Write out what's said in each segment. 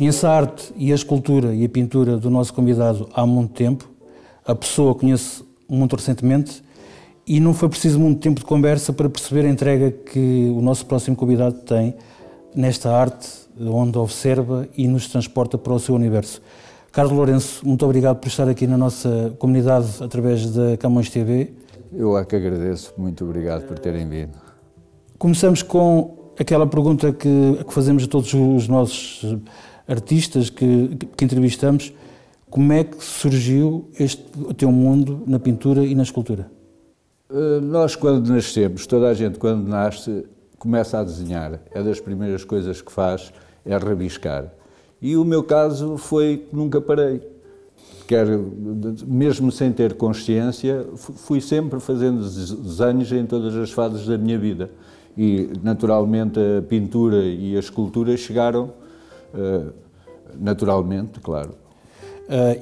Conheço a arte e a escultura e a pintura do nosso convidado há muito tempo, a pessoa conheço muito recentemente e não foi preciso muito tempo de conversa para perceber a entrega que o nosso próximo convidado tem nesta arte, onde observa e nos transporta para o seu universo. Carlos Lourenço, muito obrigado por estar aqui na nossa comunidade através da Camões TV. Eu é que agradeço, muito obrigado por terem vindo. Começamos com aquela pergunta que fazemos a todos os nossos artistas que entrevistamos. Como é que surgiu o teu mundo na pintura e na escultura? Nós, quando nascemos, toda a gente, quando nasce, começa a desenhar. É das primeiras coisas que faz, é rabiscar. E o meu caso foi que nunca parei. Mesmo sem ter consciência, fui sempre fazendo desenhos em todas as fases da minha vida. E, naturalmente, a pintura e a escultura chegaram naturalmente, claro.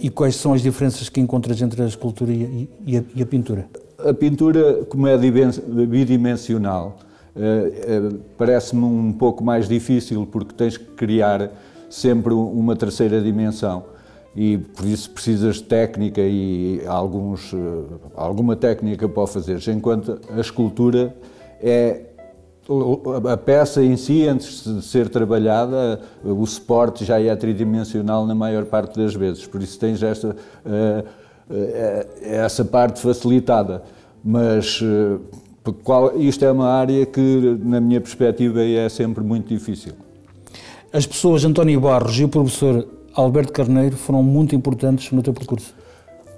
E quais são as diferenças que encontras entre a escultura e a pintura? A pintura, como é bidimensional, parece-me um pouco mais difícil porque tens que criar sempre uma terceira dimensão e por isso precisas de técnica e alguma técnica para o fazeres, enquanto a escultura é a peça em si, antes de ser trabalhada, o suporte já é tridimensional na maior parte das vezes, por isso tens essa parte facilitada, mas isto é uma área que, na minha perspectiva, é sempre muito difícil. As pessoas António Barros e o professor Alberto Carneiro foram muito importantes no teu percurso.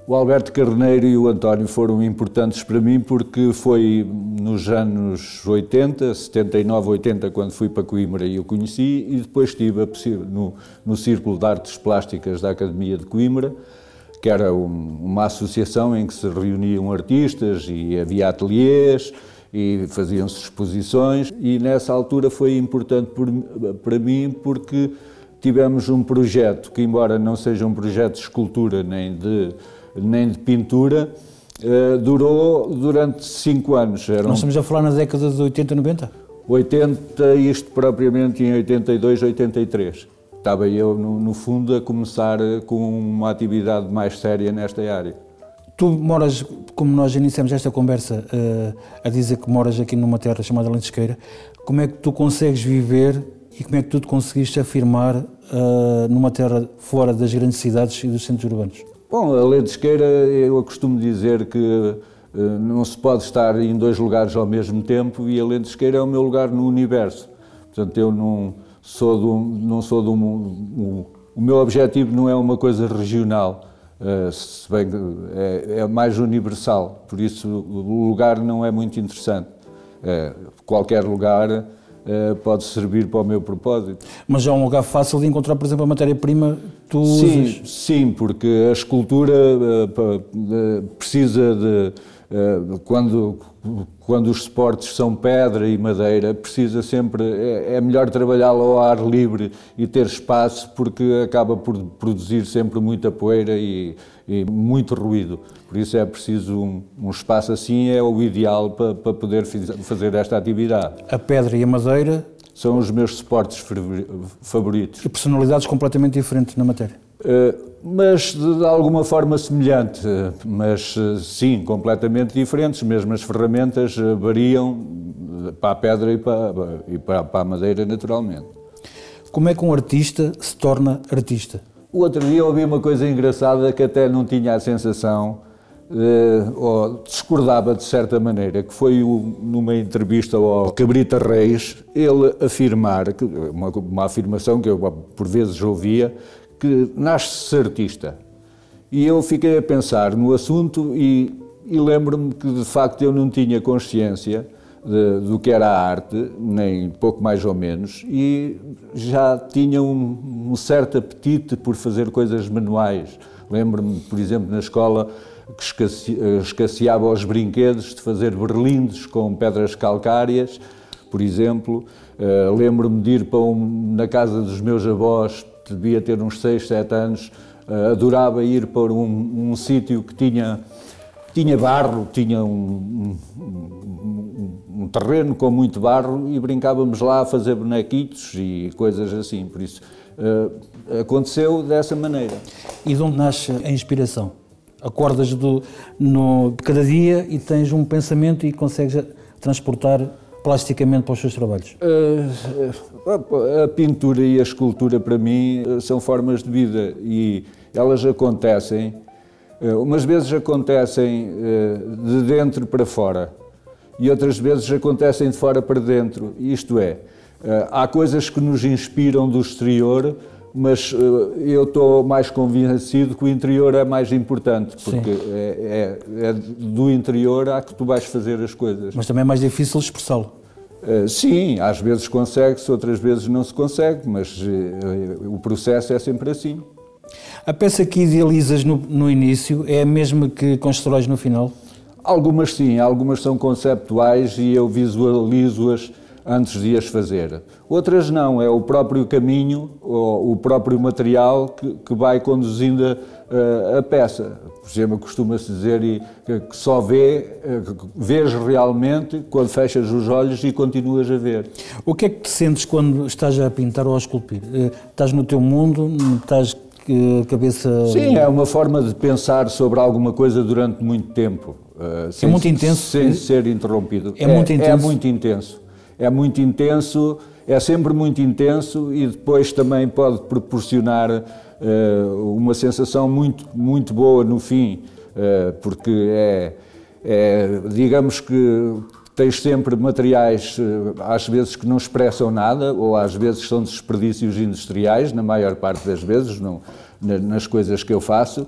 O Alberto Carneiro e o António foram importantes para mim porque foi nos anos 80, 79, 80, quando fui para Coimbra e o conheci, e depois estive no Círculo de Artes Plásticas da Academia de Coimbra, que era uma associação em que se reuniam artistas e havia ateliês e faziam-se exposições, e nessa altura foi importante para mim porque tivemos um projeto que, embora não seja um projeto de escultura nem de pintura, durou durante 5 anos. Nós estamos a falar na década de 80, 90? 80, isto propriamente em 82, 83. Estava eu, no fundo, a começar com uma atividade mais séria nesta área. Tu moras, como nós iniciamos esta conversa, a dizer que moras aqui numa terra chamada Lentesqueira. Como é que tu consegues viver e como é que tu te conseguiste afirmar numa terra fora das grandes cidades e dos centros urbanos? Bom, a Lentesqueira, eu costumo dizer que não se pode estar em 2 lugares ao mesmo tempo e a Lentesqueira é o meu lugar no universo. Portanto, eu não sou o meu objetivo não é uma coisa regional, se bem que é mais universal, por isso o lugar não é muito interessante. Qualquer lugar pode servir para o meu propósito. Mas é um lugar fácil de encontrar, por exemplo, a matéria-prima que tu usas? Sim, sim, porque a escultura precisa de... Quando os suportes são pedra e madeira, precisa sempre... É melhor trabalhá-lo ao ar livre e ter espaço, porque acaba por produzir sempre muita poeira e muito ruído. Por isso é preciso um espaço assim, é o ideal para poder fazer esta atividade. A pedra e a madeira são os meus suportes favoritos. E personalidades completamente diferentes na matéria. Mas de alguma forma semelhante, mas sim, completamente diferentes, mesmo as ferramentas variam para a pedra e para a madeira naturalmente. Como é que um artista se torna artista? O outro dia ouvi uma coisa engraçada que até não tinha a sensação, ou discordava de certa maneira, que foi numa entrevista ao Cabrita Reis, ele afirmar, uma afirmação que eu por vezes ouvia, que nasce-se artista. E eu fiquei a pensar no assunto e lembro-me que de facto eu não tinha consciência do que era a arte, nem pouco mais ou menos, e já tinha um certo apetite por fazer coisas manuais. Lembro-me, por exemplo, na escola que escasseava os brinquedos de fazer berlindes com pedras calcárias, por exemplo. Lembro-me de ir na casa dos meus avós, devia ter uns 6, 7 anos, adorava ir para um sítio que tinha barro, tinha um um terreno com muito barro e brincávamos lá a fazer bonequitos e coisas assim, por isso aconteceu dessa maneira. E de onde nasce a inspiração? Acordas cada dia e tens um pensamento e consegues transportar plasticamente para os seus trabalhos? A pintura e a escultura, para mim, são formas de vida e elas acontecem, umas vezes acontecem de dentro para fora e outras vezes acontecem de fora para dentro. Isto é, há coisas que nos inspiram do exterior, mas eu estou mais convencido que o interior é mais importante, porque é do interior a que tu vais fazer as coisas. Mas também é mais difícil expressá-lo. Sim, às vezes consegue-se, outras vezes não se consegue, mas o processo é sempre assim. A peça que idealizas no início é a mesma que constróis no final? Algumas sim, algumas são conceptuais e eu visualizo-as antes de as fazer. Outras não, é o próprio caminho, o próprio material que vai conduzindo a peça. Por exemplo, costuma-se dizer que só vês realmente quando fechas os olhos e continuas a ver. O que é que te sentes quando estás a pintar ou a esculpir? Estás no teu mundo? Estás cabeça... Sim, é uma forma de pensar sobre alguma coisa durante muito tempo. É muito intenso? Sem ser interrompido. É muito intenso? É muito intenso. É muito intenso, é sempre muito intenso e depois também pode proporcionar uma sensação muito, muito boa no fim, porque digamos que tens sempre materiais, às vezes que não expressam nada, ou às vezes são desperdícios industriais, na maior parte das vezes, nas coisas que eu faço,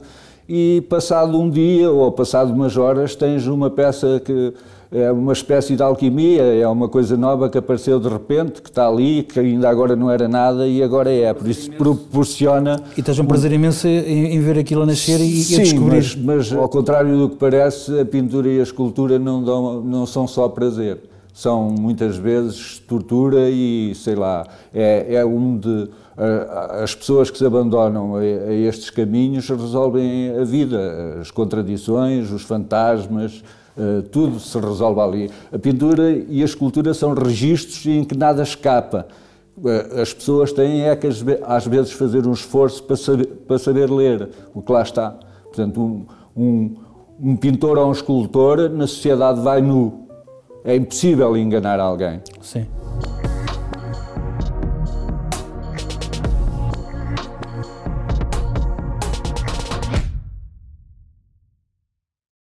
e passado um dia ou passado umas horas tens uma peça que é uma espécie de alquimia, é uma coisa nova que apareceu de repente, que está ali, que ainda agora não era nada e agora é, por isso proporciona... E tens um prazer imenso em ver aquilo a nascer e a descobrir. Sim, mas ao contrário do que parece, a pintura e a escultura não são só prazer, são muitas vezes tortura e, sei lá, as pessoas que se abandonam a estes caminhos resolvem a vida, as contradições, os fantasmas... tudo se resolve ali. A pintura e a escultura são registros em que nada escapa. As pessoas têm que às vezes fazer um esforço para saber ler o que lá está. Portanto, um pintor ou um escultor na sociedade vai nu. É impossível enganar alguém. Sim.